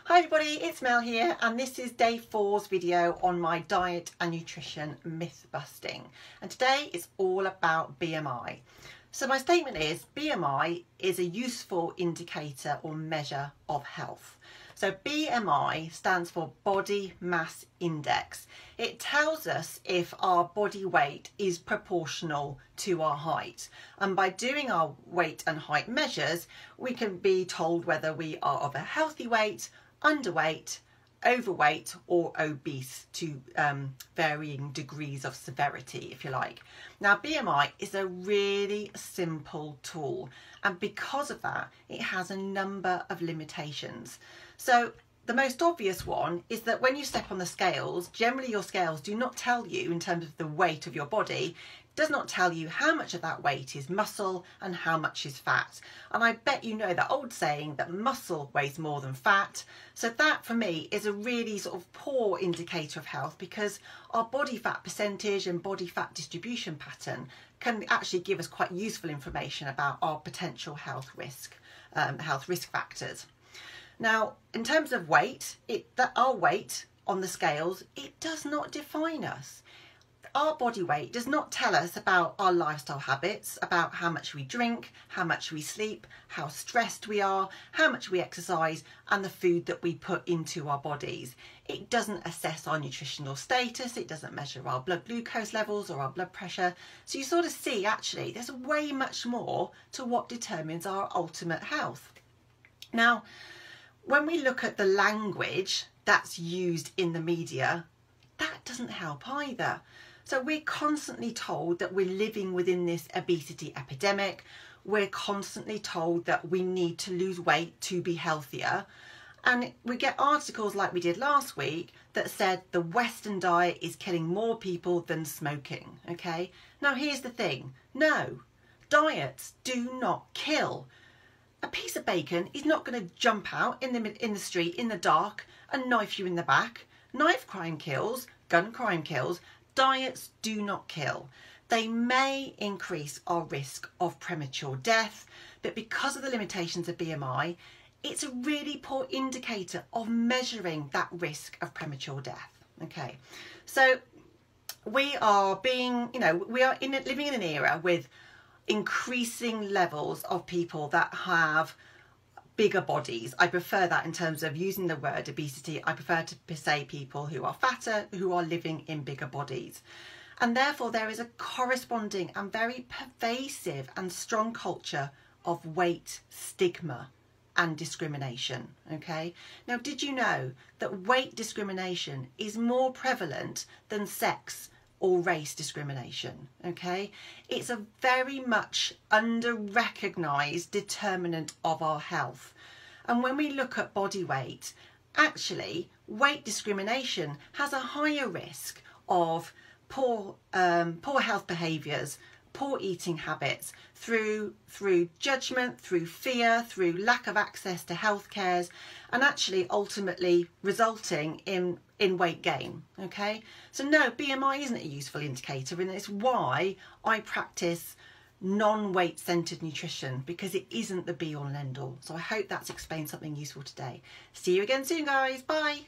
Hi everybody, it's Mel here and this is day 4's video on my diet and nutrition myth busting, and today is all about BMI. So my statement is BMI is a useful indicator or measure of health. So BMI stands for Body Mass Index. It tells us if our body weight is proportional to our height. And by doing our weight and height measures, we can be told whether we are of a healthy weight, underweight, overweight or obese to varying degrees of severity, if you like. Now BMI is a really simple tool, and because of that it has a number of limitations. So the most obvious one is that when you step on the scales, generally your scales do not tell you, in terms of the weight of your body, does not tell you how much of that weight is muscle and how much is fat. And I bet you know that old saying that muscle weighs more than fat. So that for me is a really sort of poor indicator of health, because our body fat percentage and body fat distribution pattern can actually give us quite useful information about our potential health risk factors. Now, in terms of weight, our weight on the scales, it does not define us. Our body weight does not tell us about our lifestyle habits, about how much we drink, how much we sleep, how stressed we are, how much we exercise, and the food that we put into our bodies. It doesn't assess our nutritional status, it doesn't measure our blood glucose levels or our blood pressure. So you sort of see, actually, there's way much more to what determines our ultimate health. Now, when we look at the language that's used in the media, that doesn't help either. So we're constantly told that we're living within this obesity epidemic. We're constantly told that we need to lose weight to be healthier. And we get articles like we did last week that said the Western diet is killing more people than smoking. Okay, now here's the thing. No, diets do not kill. A piece of bacon is not going to jump out in the street in the dark and knife you in the back. Knife crime kills, gun crime kills. Diets do not kill. They may increase our risk of premature death, but because of the limitations of BMI, it's a really poor indicator of measuring that risk of premature death. Okay, so we are living in an era with increasing levels of people that have bigger bodies. I prefer that in terms of using the word obesity. I prefer to say people who are fatter, who are living in bigger bodies. And therefore there is a corresponding and very pervasive and strong culture of weight stigma and discrimination. Okay, now did you know that weight discrimination is more prevalent than sex or race discrimination? Okay, it's a very much under-recognised determinant of our health. And when we look at body weight, actually weight discrimination has a higher risk of poor health behaviours, poor eating habits, through judgment, through fear, through lack of access to health cares, and actually ultimately resulting in weight gain. Okay, so no, BMI isn't a useful indicator, and it's why I practice non-weight centered nutrition, because it isn't the be all and end all. So I hope that's explained something useful today. See you again soon, guys. Bye.